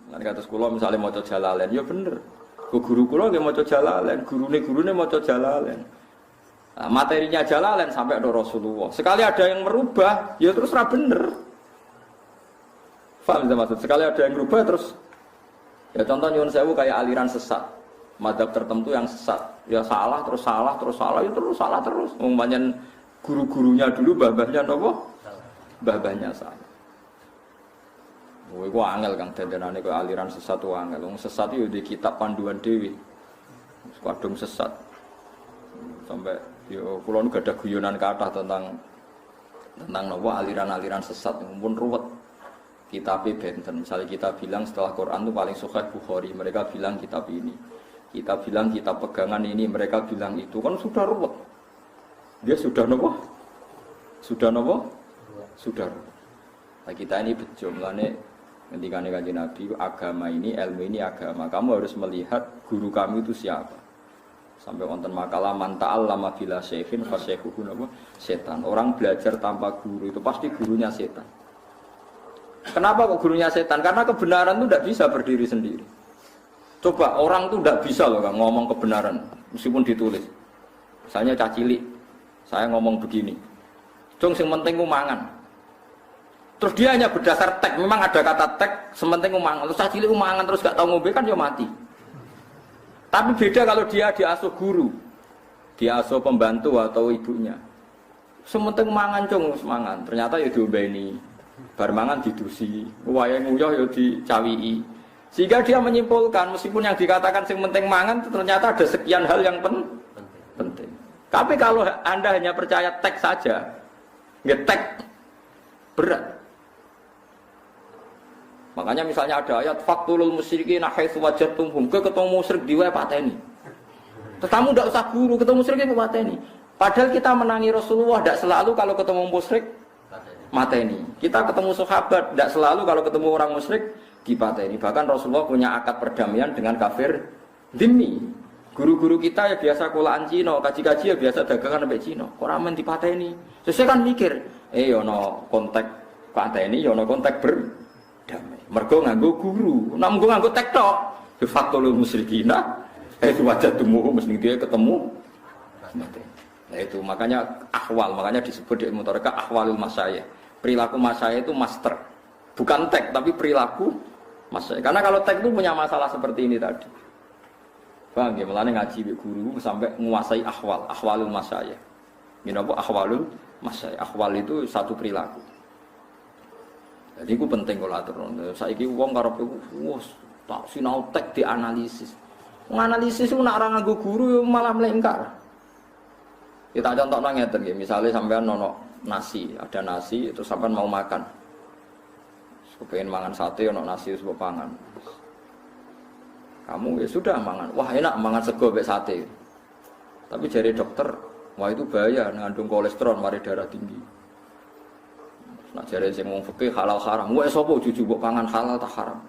Lan kados kula misale maca Jalalain ya bener. Guru kula nggih maca Jalalain, gurune maca Jalalain. Nah, materinya Jalalain sampai ada Rasulullah. Sekali ada yang merubah, ya terus ra bener. Paham ya maksud? Sekali ada yang merubah terus ya contoh nyuwun sewu kayak aliran sesat. Madzhab tertentu yang sesat. Ya salah terus salah terus salah, ya terus salah terus. Umpamanya guru-gurunya dulu babahnya napa? Babahnya salah. Kowe ku angel Kang dandanane koyo aliran sesat ku angel. Wong sesat itu di kitab panduan dhewe. Kadung sesat. Sampai yo kula nu gadah guyonan kathah tentang napa aliran-aliran sesat pun ruwet. Kitab benten, misalnya kita bilang setelah Quran itu paling sahih Bukhari, mereka bilang kitab ini. Kita bilang kitab pegangan ini, mereka bilang itu, kan sudah ruwet. Dia sudah napa? Sudah napa? Sudah ruwet. Nah, kita ini bejo mlane ngendikane Kanjeng Nabi, agama ini, ilmu ini agama. Kamu harus melihat guru kamu itu siapa. Sampai wonten makalah man ta'allama bila syekhin fa syekhuhu napa? Setan. Orang belajar tanpa guru itu pasti gurunya setan. Kenapa kok gurunya setan? Karena kebenaran itu tidak bisa berdiri sendiri. Coba orang itu tidak bisa loh Kang, ngomong kebenaran meskipun ditulis. Misalnya cacilik, saya ngomong begini. Dong sing penting ku mangan. Terus dia hanya berdasar teks, memang ada kata teks, sementing ku mangan. Terus cacilik ku mangan terus gak tahu ngombe kan ya mati. Tapi beda kalau dia diasuh guru, diasuh pembantu atau ibunya. Sementing mangan cung mangan, ternyata ya diombeni. Bar mangan didusi, wayahe nguyuh ya dicawiki. Sehingga dia menyimpulkan meskipun yang dikatakan sing penting mangan ternyata ada sekian hal yang penting. Tapi kalau Anda hanya percaya teks saja, ngetek berat. Makanya misalnya ada ayat faqtulul musyrikin haitsu wajadtumhum, ketemu musyrik diwe pateni. Tetamu ndak usah guru, ketemu musyrik ke pateni. Padahal kita menangi Rasulullah tidak selalu kalau ketemu musyrik mateni. Kita ketemu sahabat tidak selalu kalau ketemu orang musyrik dipateni. Bahkan Rasulullah punya akad perdamaian dengan kafir dhimmi. Guru-guru kita ya biasa kulaan Cina, kaji-kaji ya biasa dagangan sampai Cina. Kok ramen dipateni? Sesuai kan mikir, yono kontak pateni, yono kontak berdamai. Mergo nganggo guru, nak nganggo tek tok. Fatul musyrikina, wajadumuhum mesti dia ketemu. Nah itu makanya ahwal, makanya disebut di ilmu tarekat ahwalul masyayikh. Perilaku masyayikh itu master, bukan tek tapi perilaku masyayikh. Karena kalau tek itu punya masalah seperti ini tadi. Bang, ya mulane ngaji guru sampai menguasai ahwal, ahwalul masyayikh. Gini apa ahwalul masyayikh? Ahwal itu satu perilaku. Jadi itu penting kalau atur. Saiki wong karepe wis tak sinau tek dianalisis. Menganalisis itu nak ora nganggo guru malah melengkar. Kita contohnya ngeten nggih, misalnya sampean ono nasi, ada nasi itu sampean mau makan. Kepengin mangan sate ono nasi wis pangan. Kamu ya sudah mangan. Wah, enak mangan sego mek sate. Tapi jari dokter, wah itu bahaya ngandung kolesterol, mari darah tinggi. Nah jari sing wong fikih halal haram. Wah sapa juju mbok pangan halal tak haram.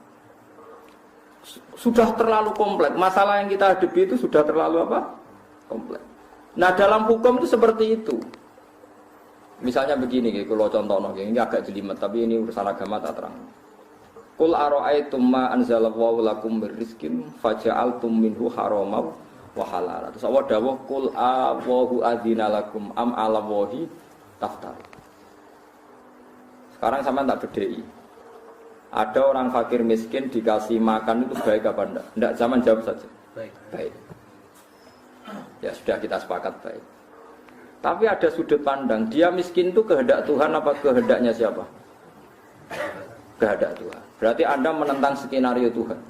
Sudah terlalu kompleks. Masalah yang kita hadapi itu sudah terlalu apa? Kompleks. Nah dalam hukum itu seperti itu. Misalnya begini, kalau contohnya ini agak jelimet, tapi ini urusan agama tak terang. Qul ara'aytum ma anzalallahu lakum min rizqin faja'altum minhu haramaw wa halala. Terus Allah dawuh qul Allahu adzina lakum am 'ala Allahi taftar. Sekarang sampean tak bedheki. Ada orang fakir miskin dikasih makan itu baik apa enggak? Enggak, zaman jawab saja. Baik. Ya sudah kita sepakat baik. Tapi ada sudut pandang, dia miskin itu kehendak Tuhan apa kehendaknya siapa? Kehendak Tuhan. Berarti Anda menentang skenario Tuhan.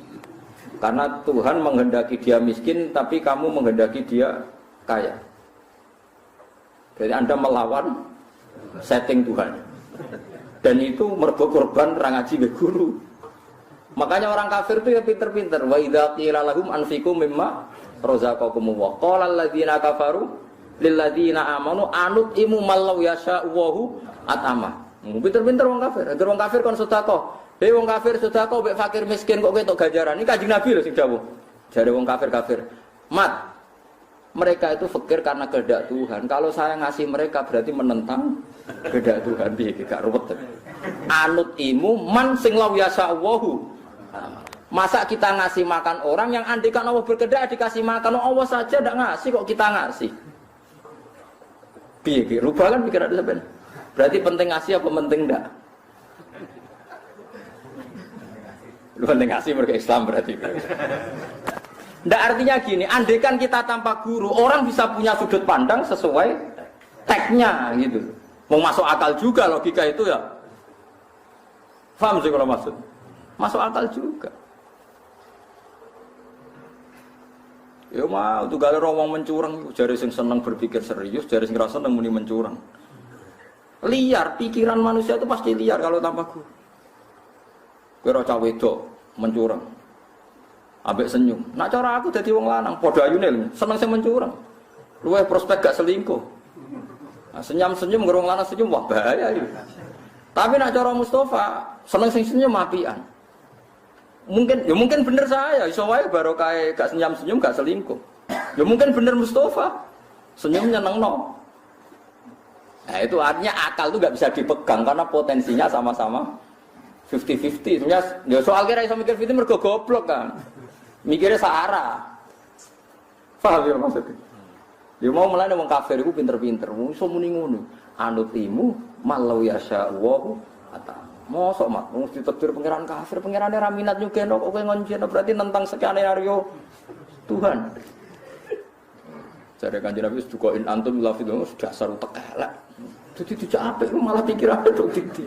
Karena Tuhan menghendaki dia miskin, tapi kamu menghendaki dia kaya. Jadi Anda melawan setting Tuhan. Dan itu mergo korban ra ngaji be guru. Makanya orang kafir itu ya pinter-pinter. Wa idza qila lahum anfiqu mimma razaqakumullah. Qala alladziina kafaru lil ladziina amanu anut'imu mallau yasha'u at'ama. Pinter-pinter wong kafir. Agar wong kafir kon sedekah. Hei wong kafir sedekah mbek fakir miskin kok ketok ganjaran. Ini Kanjeng Nabi lho sing dawuh. Jare wong kafir-kafir. Mat. Mereka itu fakir karena kehendak Tuhan. Kalau saya ngasih mereka berarti menentang kehendak Tuhan. Piye gak ruwet. Anut imu man sing law yasa'u. Masa kita ngasih makan orang yang andikan Allah berkehendak dikasih makan, Allah saja tidak ngasih kok kita ngasih. Piye rubah kan pikiran itu sampean. Berarti penting ngasih apa penting enggak? Lu penting ngasih mereka Islam berarti. Ndak artinya gini, andekan kita tanpa guru, orang bisa punya sudut pandang sesuai tagnya gitu. Mau masuk akal juga logika itu ya. Paham sih kalau maksud? Masuk akal juga. Ya mau tuh gale wong mencurang, jare sing seneng berpikir serius, jare sing ngrasa nang muni mencurang. Liar, pikiran manusia itu pasti liar kalau tanpa guru. Kowe ora cah wedok mencurang. Ambek senyum. Nak cara aku dadi wong lanang, padha ayune seneng sing mencurang. Luwe prospek gak selingkuh. Nah, senyum-senyum ngerung lanang senyum wah bahaya iki. Tapi nak cara Mustafa, seneng sing senyum apian. Mungkin bener saya, iso wae barokah gak senyum-senyum gak selingkuh. Ya mungkin bener Mustafa. Senyum nyenengno. Nah, itu artinya akal itu gak bisa dipegang karena potensinya sama-sama 50-50. Ya soal kira iso mikir 50 mergo goblok kan. Mikirnya searah. Paham ya maksudnya? Ya mau mulane wong kafir iku pinter-pinter, iso muni ngono. Anutimu malau yasya wa ata. Mosok mat mesti ditetir pangeran kafir, pangerane ra minat nyugeno kok kowe ngonjeno berarti nentang skenario Tuhan. Jare Kanjeng Nabi dukoin antum lafidhu dasar utek elek. Dadi dijak apik malah pikirane tok didi.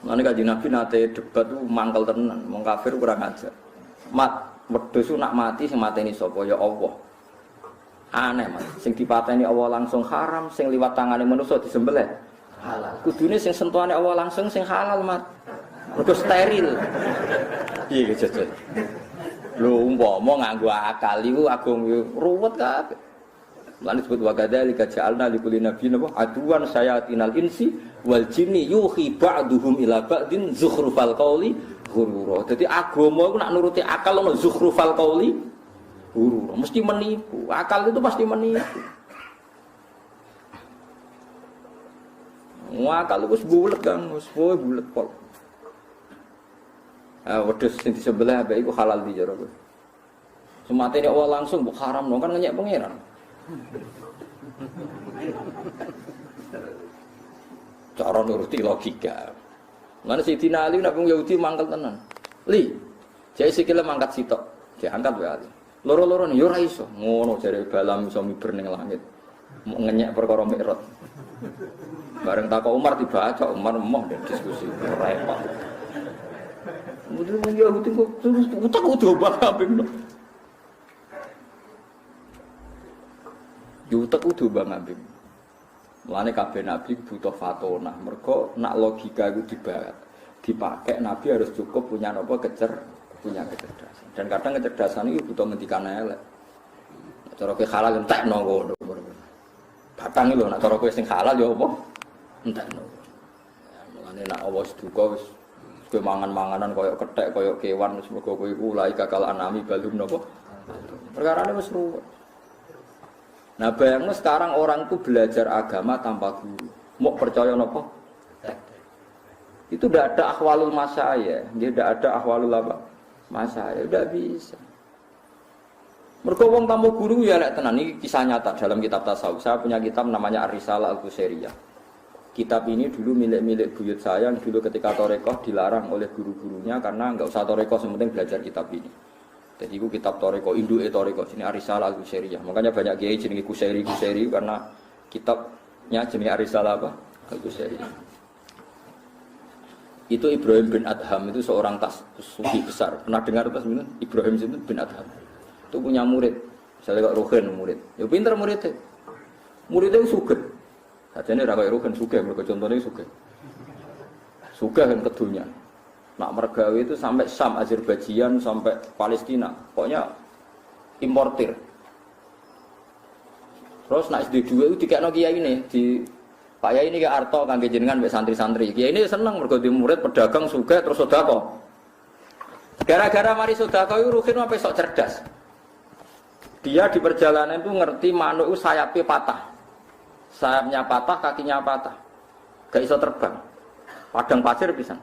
Lan Kanjeng Nabi nate debat ku mangkel tenan, wong kafir kurang ajar. Mat wedhus nak mati sing mateni sapa ya Allah. Aneh Mas, sing dipateni Allah langsung haram, sing liwat tangane manusa disembelih halal. Kudune sing sentuhane Allah langsung sing halal, Mat. Mergo steril. Piye jajal. Lho umpama nganggo akal iku agung ruwet kabeh. Lan disebut wa kadzalika ja'alna likulli nabiyyin aduwan sayatinal insi wal jinni yuhi ba'duhum ila ba'din zukhrufal qauli ghurura. Dadi agama iku nak nuruti akal ono zukhrufal qauli ghurura. Mesti menipu. Akal itu pasti menipu. Akal itu bulet kan, bulet pol. Wedhus sing disebelah ape iku halal di jero kowe. Sematene Allah langsung mbok haram kan ngenyek pangeran. Cara nuruti logika. Lan Sidina Ali nak wong Yahudi mangkel tenan. Li, jek sikile mangkat sitok, diangkat wae Ali. Loro-loro yo ora iso. Ngono jare balam iso miber ning langit. Ngenyek perkara mikrot. Bareng takok Umar dibaca, Umar emoh diskusi repot. Mudun wong Yahudi kok utek kudu bang-bang. Yutek kudu bang-bang. Mulane kabeh nabi butuh fatona. Mergo nak logika iku dipakai nabi harus cukup punya punya kecerdasan. Dan kadang kecerdasan itu butuh ngendikan elek. Cara kowe halal entekno ngono. Batang lho nak cara kowe sing halal ya apa? Entekno. Mulane nak awas duka wis kowe mangan-manganan koyo kethek koyo kewan wis mergo kowe iku lai kakal anami balum napa. Perkarane wis ruwet. Nah bayangno sekarang orang itu belajar agama tanpa guru. Mau percaya napa? Itu tidak ada ahwalul masyayikh, dia tidak ada ahwalul apa? Masyayikh, tidak bisa. Mergo wong tanpa guru ya lek tenan iki kisah nyata dalam kitab tasawuf. Saya punya kitab namanya Ar-Risalah Al-Qusairiyah. Kitab ini dulu milik buyut saya yang dulu ketika Torekoh dilarang oleh guru-gurunya karena enggak usah Torekoh, yang penting belajar kitab ini. Jadi itu kitab Torekoh, Induke Torekoh, sini Ar-Risalah Al-Qusairiyah. Makanya banyak kiai jenenge Qusairi karena kitabnya jenenge Ar-Risalah apa? Al-Qusairiyah. Itu Ibrahim bin Adham itu seorang sufi besar. Pernah dengar pas Ibrahim bin Adham? Itu punya murid. Misalnya kok Ruhin murid. Ya pinter muridnya. Muridnya sugih. Sajane ra kaya Ruhin sugih, mergo contone sugih. Sugih kan kedunya. Nak mergawe itu sampai Syam, Azerbaijan sampai Palestina. Pokoknya importir. Terus nak SD2 itu dikekno kiai ini di Pak Yai ini ke Arto kangge jenengan mbek santri-santri. Kiai ini seneng mergo di murid pedagang sugih terus sedekah. Gara-gara mari sedekah itu Ruhin sampai sok cerdas. Dia di perjalanan itu ngerti manuk itu sayapnya patah. Sayapnya patah, kakinya patah. Gak iso terbang. Padang pasir pisan.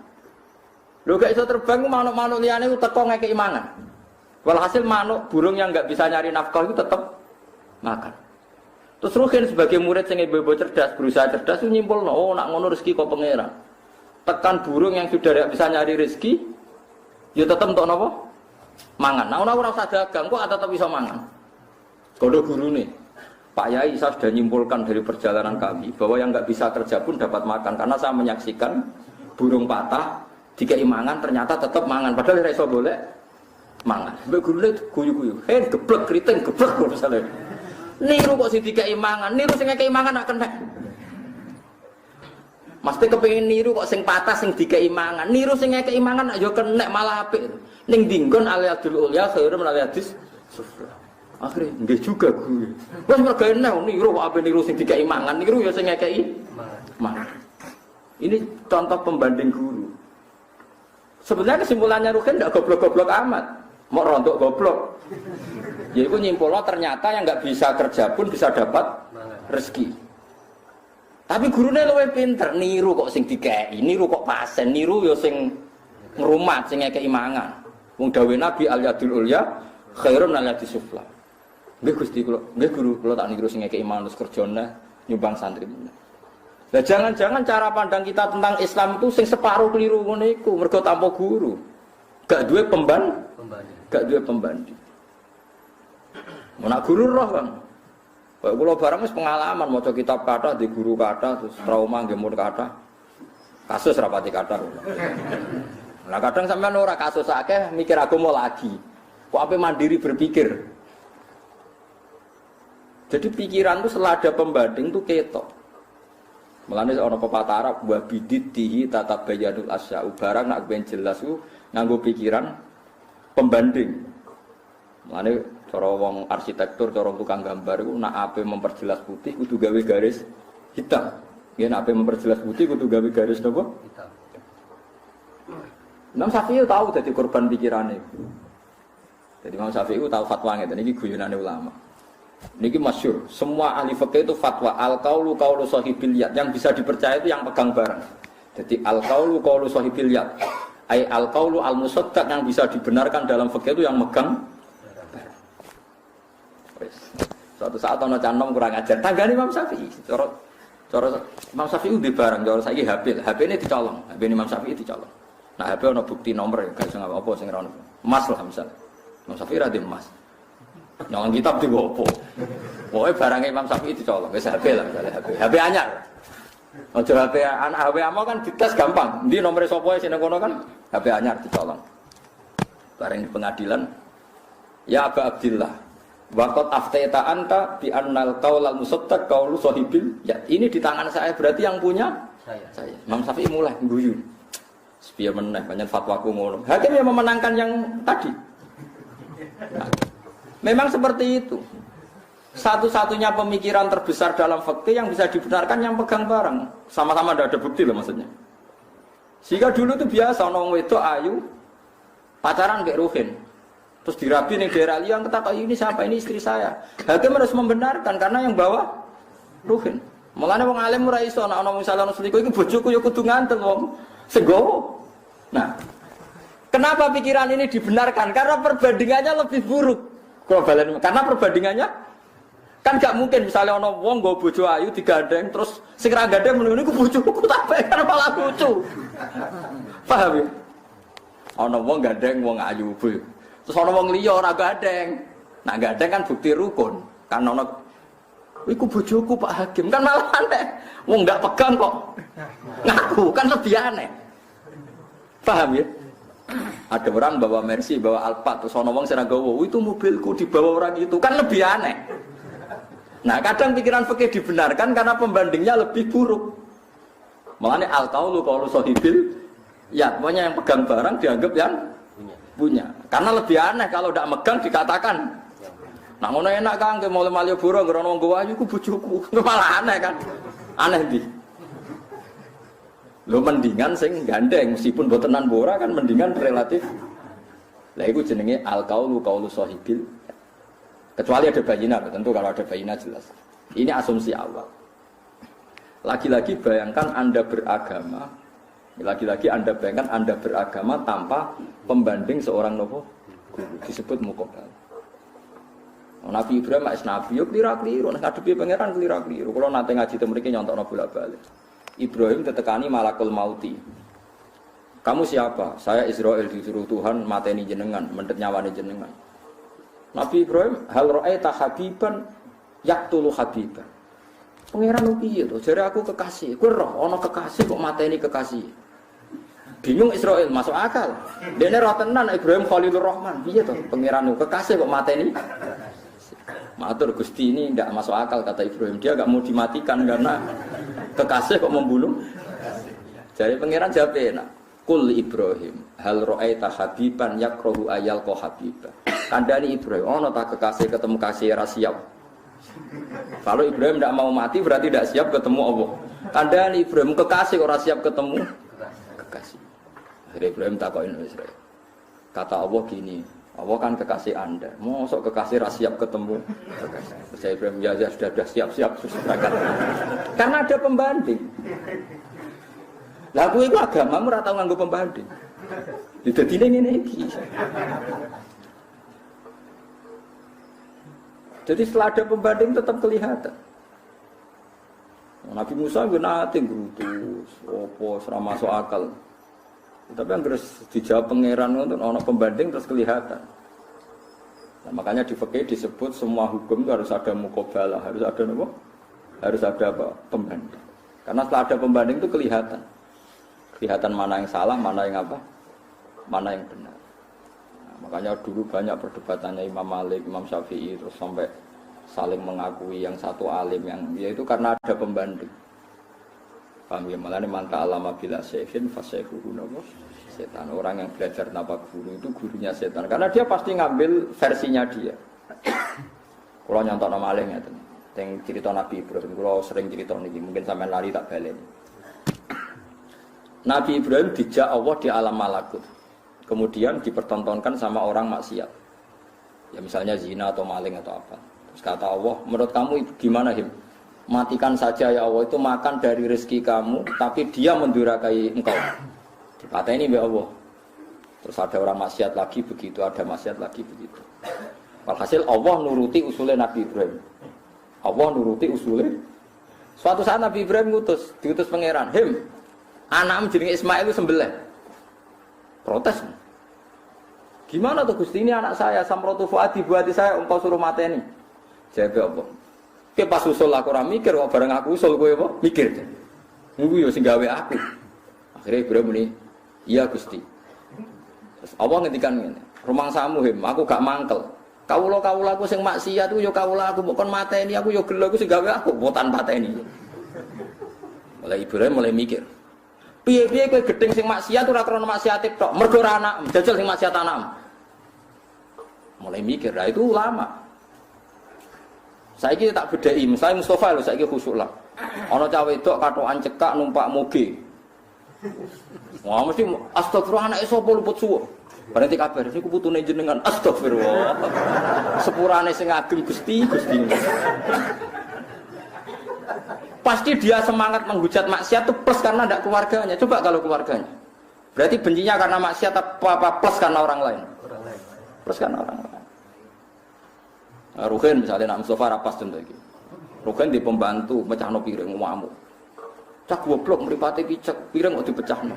Lho gak iso terbang manuk-manuk liyane ku teko ngekeki mangan. Walhasil manuk burung yang enggak bisa nyari nafkah itu tetap makan. Terus Ruhin sebagai murid sing ibu-ibu cerdas, berusaha cerdas nyimpulno, oh nak ngono rezeki kok pangeran. Tekan burung yang sudah tidak bisa nyari rezeki, ya tetep entuk napa? Mangan. Nah ora usah dagang kok tetep bisa mangan. Kodo gurune. Pak Yai saya sudah nyimpulkan dari perjalanan kami bahwa yang enggak bisa kerja pun dapat makan karena saya menyaksikan burung patah dikei mangan ternyata tetap mangan padahal ora iso golek mangan. Mbek gurune guyu-guyu. Geblek kriting geblek misalnya. Niru kok sing dikei mangan, niru sing ngekei mangan nak kena. Mesti kepengin niru kok sing patah sing dikei mangan, niru sing ngekei mangan nak yo kena malah apik. Ning dinggon aliyadul ulya khairum aliyadis sufra. Akhire nggih juga gue. Wes mergo enak niru kok ape niru sing dikei mangan, niru ya sing ngekei mangan. Ini contoh pembanding guru. Sebenarnya kesimpulannya Ruhin ndak goblok-goblok amat, mau rontok goblok. Ya itu nyimpulnya ternyata yang nggak bisa kerja pun bisa dapat rezeki. Tapi gurunya luwih pinter, niru kok sing dikei, niru kok pasen, niru yo sing ngrumat, sing ngekei mangan. Wong dawuh Nabi al-yadul ulya khairun min al-yadis sufla. Nggih Gusti kula, nggih guru kula tak niru sing ngekei mangan terus kerjane nyumbang santri. Lah jangan-jangan cara pandang kita tentang Islam itu sing separuh keliru ngono iku, mergo tanpa guru. Gak duwe gak duwe pembanding. Menak guru roh Bang. Kayak kula barang wis pengalaman maca kitab kathah di guru kathah terus trauma nggih mun kathah. Kasus rapati kathah. Lah kadang sampean ora kasus akeh mikir agama lagi. Kok ape mandiri berpikir. Jadi pikiran itu setelah ada pembanding itu ketok. Mulane ana pepatah Arab wa biditihi tatabayyanul asya'u barang nak ben jelas ku nganggo pikiran pembanding. Mulane cara wong arsitektur, cara tukang gambar iku nak ape memperjelas putih kudu gawe garis hitam. Nggih nak ape memperjelas putih kudu gawe garis napa? Hitam. Imam Syafi'i tahu dadi korban pikirane. Jadi Imam Syafi'i tahu fatwa ngeten iki guyonane ulama. Niki masyhur, semua ahli fikih itu fatwa al-qaulu qaulu sahibil yad, yang bisa dipercaya itu yang pegang barang. Jadi al-qaulu qaulu sahibil yad, ai al-qaulu al-musaddaq yang bisa dibenarkan dalam fikih itu yang megang barang. Wes. Suatu saat ana canom kurang ajar, tanggane Imam Syafi'i. Cara Imam Syafi'i di barang, cara saiki HP, HP-ne dicolong, HP Imam Syafi'i dicolong. Nah, HP ana bukti nomor ya, gak iso apa sing ora ono. Emas lah misalnya. Imam Syafi'i ra di emas. Nyolong kitab di gopo. Pokoknya barangnya Imam Syafi'i dicolong. Wis HP lah misalnya HP. HP anyar. Ojo HP anak HP amal kan dites gampang. Ndi nomor sapa sing nang kono kan HP anyar dicolong. Bareng di pengadilan. Ya Aba Abdillah. Waqat aftaita anta bi annal qaulal musaddaq qaulu sahibil. Ya, ini di tangan saya berarti yang punya saya. Imam Syafi'i mulai guyu. Sepiye meneh banyak fatwaku ngono. Hakim yang memenangkan yang tadi. Nah, memang seperti itu. Satu-satunya pemikiran terbesar dalam fikih yang bisa dibenarkan yang pegang barang. Sama-sama tidak ada bukti loh maksudnya. Sehingga dulu itu biasa orang wedok ayu pacaran kayak Ruhin. Terus dirabi ning daerah liang kata ini siapa, ini istri saya. Hakim harus membenarkan karena yang bawa Ruhin. Mulane wong alim ora iso nek ana misalnya ana selingkuh iki bojoku ya kudu ngantel wong segowo. Nah, kenapa pikiran ini dibenarkan? Karena perbandingannya lebih buruk. Karena perbandingannya kan gak mungkin misalnya ono wong nggo bojo ayu digandeng terus sing ra gandeng menune ku bojoku tak kan malah lucu. Paham ya? Ono wong gandeng wong ayu bu. Terus ono wong liya ora gandeng. Nah gandeng kan bukti rukun. Kan ono iku bojoku Pak Hakim kan malah aneh. Wong gak pegang kok. Ngaku kan lebih aneh. Paham ya? Ada orang bawa Mercy, bawa Alphard, terus ono wong sing nggawa, itu mobilku dibawa orang itu, kan lebih aneh. Nah, kadang pikiran fikih dibenarkan karena pembandingnya lebih buruk. Makanya al-qaulu qaulu sahibil, ya, pokoknya yang pegang barang dianggap yang punya. Karena lebih aneh kalau tidak megang dikatakan. Nah, ngono enak kan, ke mulai Malioboro ngerono nggawa ayu ku bojoku. Malah aneh kan. Aneh ndi? Lo mendingan sing gandeng meskipun botenan bora kan mendingan relatif. Lah iku jenenge al-qaulu qaulu sahibil. Kecuali ada bayina, tentu kalau ada bayina jelas. Ini asumsi awal. Lagi-lagi bayangkan Anda beragama Lagi-lagi Anda bayangkan Anda beragama tanpa pembanding seorang nopo guru disebut muqabal. Nabi Ibrahim mak nabi yo klira-kliru nek ngadepi pangeran klira-kliru. Kula nate ngaji teng mriki nyontokno bolak-balik. Ibrahim tetekani malakul mauti. Kamu siapa? Saya Israel disuruh Tuhan mateni jenengan, mendet nyawane jenengan. Nabi Ibrahim hal ra'aita habiban yaqtulu habiban. Pangeran piye to? Jare aku kekasih. Kowe roh ana kekasih kok mateni kekasih. Bingung Israel masuk akal. Dene roh tenan Ibrahim Khalilur Rahman. Piye to? Pangeran kekasih kok mateni. Matur Gusti ini tidak masuk akal kata Ibrahim. Dia enggak mau dimatikan karena kekasih kok membunuh. Jadi pangeran jawab enak. Kul Ibrahim hal ra'aita habiban yakrahu ayal ko habiba. Kandani Ibrahim ono tak kekasih ketemu kasih ra siap. Kalau Ibrahim tidak mau mati berarti tidak siap ketemu Allah. Kandani Ibrahim kekasih ora siap ketemu kekasih. Akhirnya Ibrahim takokin Israel. Kata Allah gini, Allah kan kekasih Anda. Mosok kekasih ra siap ketemu kekasih. Saya Ibrahim ya sudah siap-siap berangkat. Karena ada pembanding. Lah kowe iku agamamu ora tau nganggo pembanding. Didadine ngene iki. Jadi setelah ada pembanding tetap kelihatan. Nabi Musa juga nanti gerutus, opo serama masuk akal. Tapi yang terus dijawab pangeran untuk ono pembanding terus kelihatan. Nah, makanya di fikih disebut semua hukum itu harus ada muqabalah, harus ada apa? Harus ada apa? Pembanding. Karena setelah ada pembanding itu kelihatan. Kelihatan mana yang salah, mana yang apa? Mana yang benar. Makanya dulu banyak perdebatannya Imam Malik, Imam Syafi'i terus sampai saling mengakui yang satu alim yang yaitu karena ada pembanding. Paham ya? Malah manta alama bila syekhin fasyaikhuhu napa setan. Orang yang belajar tanpa guru itu gurunya setan. Karena dia pasti ngambil versinya dia. Kalau nyontok nama alim ngeten. Teng cerita Nabi Ibrahim, kalau sering cerita niki, mungkin sampean lari tak baleni. Nabi Ibrahim dijak Allah di alam malakut. Kemudian dipertontonkan sama orang maksiat. Ya misalnya zina atau maling atau apa. Terus kata Allah, menurut kamu gimana Him? Matikan saja ya Allah, itu makan dari rezeki kamu, tapi dia mendurhakai engkau. Kata ini ya Allah. Terus ada orang maksiat lagi begitu, ada maksiat lagi begitu. Walhasil Allah nuruti usulnya Nabi Ibrahim. Allah nuruti usulnya. Suatu saat Nabi Ibrahim diutus pangeran, Him, anakmu jenenge Ismail itu sembelih. Protes. Gimana tuh Gusti, ini anak saya, Samrotu Fuadi buati saya, engkau suruh mateni. Jawab apa? Ke pas usul aku ora mikir kok bareng aku usul kowe apa? Mikir. Nunggu yo sing gawe aku. Akhirnya Ibrahim muni, "Iya Gusti." Terus Allah ngendikan ngene, "Rumangsamu Him, aku gak mangkel. Kawula aku sing maksiat ku yo kawula aku mbok kon mateni aku yo gelo aku sing gawe aku botan pateni." Mulai Ibrahim mulai mikir. Piye-piye kowe gedeng sing maksiat ora krana maksiat tok, mergo ora anak, jajal sing maksiat anakmu. Mulai mikir, lah itu ulama. Saiki tak bedheki, misalnya Mustafa lho saiki khusuk lah. Ana cah wedok katokan cekak numpak moge. Wah mesti astagfirullah anake sapa luput suwuk. Berarti kabar niku putune jenengan astagfirullah. Sepurane sing ageng Gusti. Pasti dia semangat menghujat maksiat itu plus karena tidak keluarganya. Coba kalau keluarganya. Berarti bencinya karena maksiat apa plus karena orang lain? Plus karena orang lain. Nah, Ruhin misalnya nak Mustafa rapas contoh iki. Ruhin di pembantu mecahno piring ngamuk. Cak goblok mripate picek, piring kok dipecahno.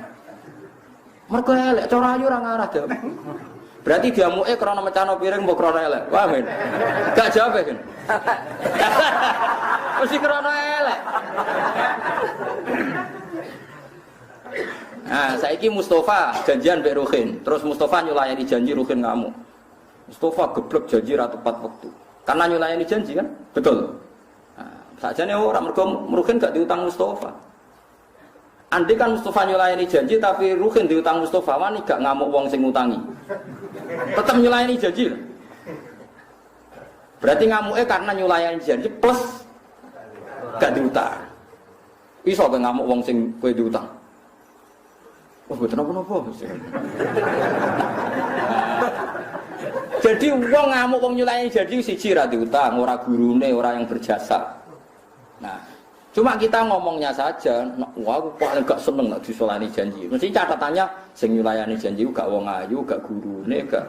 Mergo elek cara ayu ora ngarah dia. Berarti diamuke krana mecahno piring mbok krana elek. Wah men. Gak jawab kan. Mesti krana elek. Nah, saiki Mustafa janjian mbek Ruhin, terus Mustafa nyulayani janji Ruhin ngamuk. Mustafa geblek janji ra tepat waktu. Karena nyulayani janji kan? Betul. Nah, sajane ora mergo Ruhin gak diutang Mustafa. Andai kan Mustafa nyulayani janji tapi Ruhin diutang Mustafa, wani gak ngamuk wong sing ngutangi. Tetap nyulayani janji. Berarti ngamuknya karena nyulayani janji plus gak diutang. Iso gak ngamuk wong sing kowe diutang. Oh, betul apa-apa. Jadi wong ngamuk wong nyulayani janji siji ra diutang, ora gurune, ora yang berjasa. Nah, Cuma kita ngomongnya saja, wah aku paling gak seneng nak disolani janji. Mesti catatannya sing nyulayani janji gak wong ayu, gak gurune, gak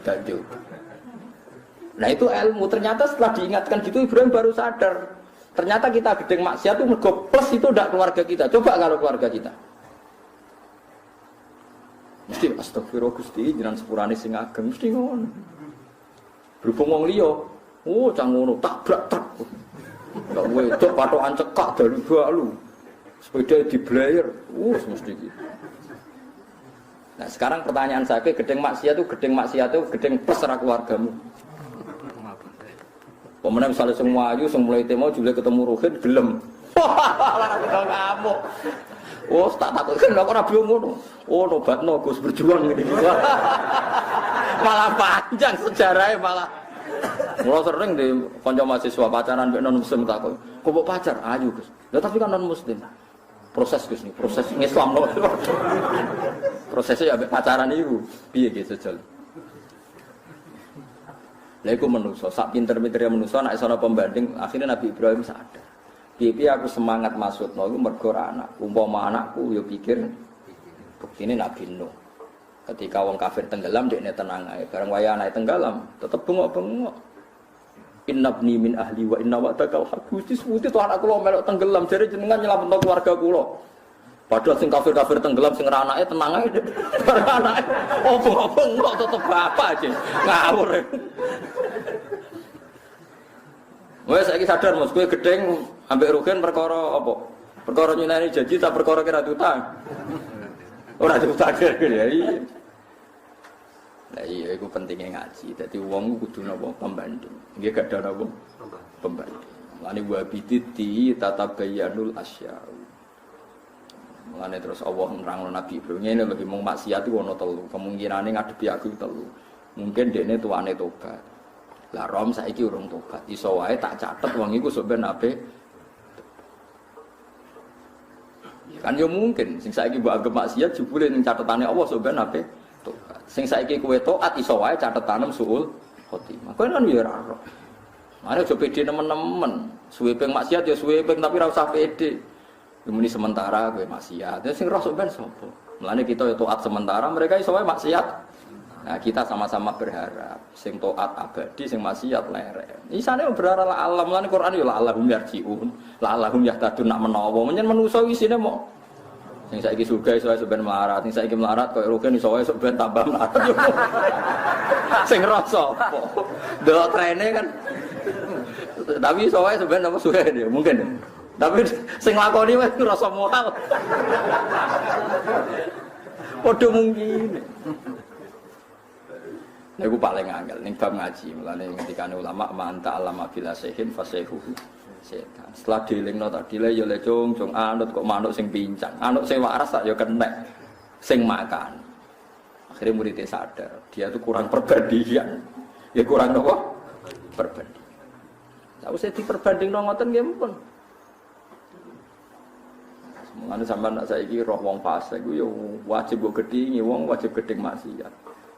dadu. Nah itu ilmu. Ternyata setelah diingatkan gitu Ibrahim baru sadar. Ternyata kita gedeng maksiat itu mergo plus itu ndak keluarga kita. Coba kalau keluarga kita. Mesti astagfirullah Gusti jenengan sepurane sing ageng mesti ngono. Berhubung wong liya, oh cang ngono tabrak truk. Enggak wedok patokan cekak dari balu. Sepeda diblayer, mesti gitu. Nah, sekarang pertanyaan saya, gedeng maksiat itu gedeng plus ra keluargamu. Pemenang misalnya semua ayu, mulai temo juga ketemu Ruhin gelem. Wah, kamu. Oh, tak takut kan kok ora ngono. Oh, nobatno Gus berjuang ngene. Malah panjang sejarahnya malah. Mula sering di kanca mahasiswa pacaran mbek non muslim takut. Kok mbok pacar? Ayu, Gus. Lah tapi kan non muslim. Proses Gus nih, proses Islam loh. Prosesnya ya mbek pacaran iku. Piye ge sejal. Lah iku menungso, sak pinter-pintere menungso nek ana pembanding, akhirnya Nabi Ibrahim sadar. Piye aku semangat maksudno iku mergo anak. Umpama anakku ya pikir buktine Nabi Nuh. Ketika wong kafir tenggelam dekne tenang ae. Bareng waya anake tenggelam, tetep bengok-bengok. Innabni min ahli wa inna wa'dakal haqq. Gusti sebuti to anak kula melok tenggelam, jare jenengan nyelametno keluarga kula. Padahal sing kafir-kafir tenggelam sing ora anake tenang ae. Bareng anake bengok-bengok tetep bapak aja. Ngawur. Wes saiki sadar Mas, kowe gedeng ambek Rugen perkara apa? Perkara nyinani janji ta perkara kira utang. Ora diutang ya iya. Lah iya iku pentingnya ngaji. Dadi wong kudu napa pembanding. Nggih gak ada napa pembanding. Lane wa biditi tatabayyanul asya'u. Mulane terus Allah nerangno Nabi Ibrahim ngene lho mung maksiat iku ana telu. Kemungkinane ngadepi aku telu. Mungkin dekne tuane tobat. Lah rom saiki urung tobat. Iso wae tak catet wong iku sok ben ape. Kan yo mungkin sing saiki mbok anggap maksiat jebule ning catetane Allah sok ben ape. Tobat. Sing saiki kowe taat iso wae catetanem suul khotimah. Kowe kan yo ora ro. Mare aja pede nemen-nemen. Suwe ping maksiat ya suwe ping tapi ora usah pede. Muni sementara kowe maksiat. Ya sing roh sok ben sapa? Mulane kita yo taat sementara, mereka iso wae maksiat. Nah, kita sama-sama berharap sing taat abadi, sing maksiat lerek. Isane berharap alam lan Quran yo la Allahum yarjiun, la Allahum yahtadun nak menawa. Menyen manusa isine mok sing saiki surga iso wae ben melarat, sing saiki melarat koyo Rugen iso wae ben tambah melarat. Sing rasa apa? Delok trene kan. Tapi iso wae ben apa suwe ya mungkin. Tapi sing lakoni wis ngrasa moral. Padha mungkin. Iku paling angel ning bab ngaji, mulane ngendikane ulama manta alama bila sehin fasehu setan. Setelah dilingno tak dile ya le cung anut kok manuk sing pincang. Anuk sing waras tak ya kenek sing makan. Akhirnya muridnya sadar, dia tuh kurang perbandingan. Ya kurang apa? Perbandingan. Tak usah diperbandingno ngoten nggih mumpun. Mulane sampean nak saiki roh wong fasik iku ya wajib mbok gedhingi, wong wajib gedhing maksiat.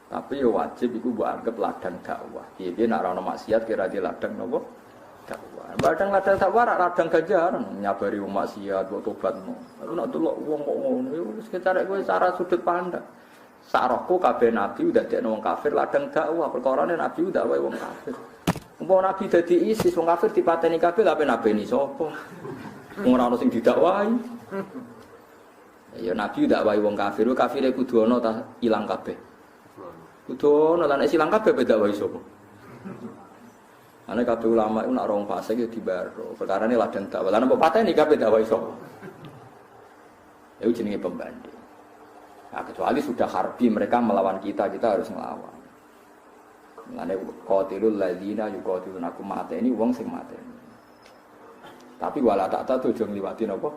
Tapi ya wajib iku mbok anggap ladang dakwah. Piye nek ora ono maksiat kira di ladang napa? Dakwah. Ladang dakwah ladang ganjaran nyabari wong maksiat mbok tobatno. Aku nek delok wong kok ngono ya wis kecarek kowe cara sudut pandang. Sarahku kabeh nabi udah dekno wong kafir ladang dakwah. Perkarane nabi udah wae wong kafir. Umpama nabi dadi ISIS wong kafir dipateni kabeh lha nabeni sapa? Wong ora ono sing didakwahi. Ya nabi udah wae wong kafir, kafire kudu ana ta ilang kabeh. Kudu ana lan silang kabeh beda wae sapa. Ana kabeh ulama iku nak rong fase iki dibaro. Perkarane ladang dakwah. Lan mbok pateni kabeh dak wae sapa. Itu jenenge pembanding. Nah, kecuali sudah harbi mereka melawan kita harus ngelawan. Mulane qatilul ladzina yuqatilunakum mateni wong sing mateni. Tapi wala tak tahu aja ngliwati napa?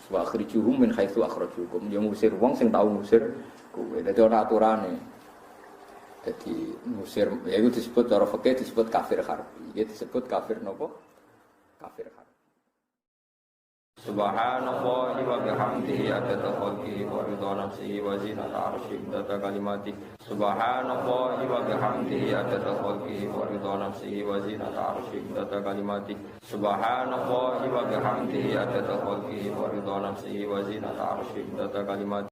Wa akhrijuhum min haitsu akhrajukum. Ya ngusir wong sing tau ngusir kowe. Dadi ora aturane. Jadi musir, ya itu disebut cara fikih disebut kafir harbi. Itu disebut kafir nopo? Kafir harbi. Subhanallahi wa bihamdihi adada khalqihi wa ridha nafsihi wa zinata arsyihi adada kalimati. Subhanallahi wa bihamdihi adada khalqihi wa ridha nafsihi wa zinata arsyihi adada kalimati. Subhanallahi wa bihamdihi adada khalqihi wa ridha nafsihi wa zinata arsyihi adada kalimati.